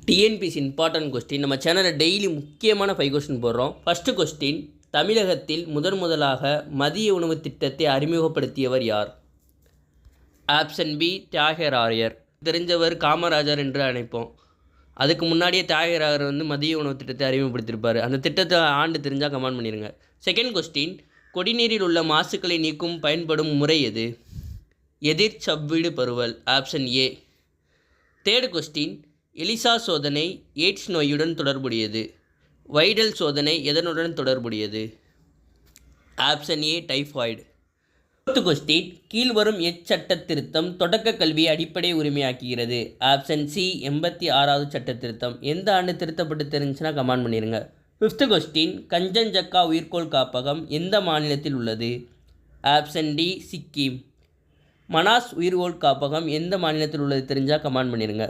TNPSC important question நம்ம சேனலில் daily முக்கியமான 5 கொஸ்டின் போடுறோம். ஃபஸ்ட்டு கொஸ்டின், தமிழகத்தில் முதலாக மதிய உணவு திட்டத்தை அறிமுகப்படுத்தியவர் யார்? Option B Thiyagarayar. தெரிஞ்சவர் காமராஜர் என்று அழைப்போம். அதுக்கு முன்னாடியே தியாகராயர் மதிய உணவு திட்டத்தை அறிமுகப்படுத்தியிருப்பார். அந்த திட்டத்தை ஆண்டு தெரிஞ்சால் கமெண்ட் பண்ணிடுங்க. செகண்ட் கொஸ்டின், குடிநீரில் உள்ள மாசுக்களை நீக்கும் பயன்படும் முறை எது? எதிர் சவ்வீடு பருவல். Option A. Third question, ELISA சோதனை எய்ட்ஸ் நோயுடன் தொடர்புடையது. வைடல் சோதனை எதனுடன் தொடர்புடையது? Option A typhoid. Fourth question, கீழ்வரும் எச்சட்ட திருத்தம் தொடக்க கல்வியை அடிப்படை உரிமையாக்குகிறது? ஆப்ஷன் சி 86வது சட்ட திருத்தம். எந்த ஆண்டு திருத்தப்பட்டு தெரிஞ்சுன்னா கமெண்ட் பண்ணிடுங்க. ஃபிஃப்த் கொஸ்டின், கஞ்சன்ஜங்கா உயிர்கோள் காப்பகம் எந்த மாநிலத்தில் உள்ளது? Option D Sikkim. மனாஸ் உயிர்கோள் காப்பகம் எந்த மாநிலத்தில் உள்ளது தெரிஞ்சால் கமெண்ட் பண்ணிடுங்க.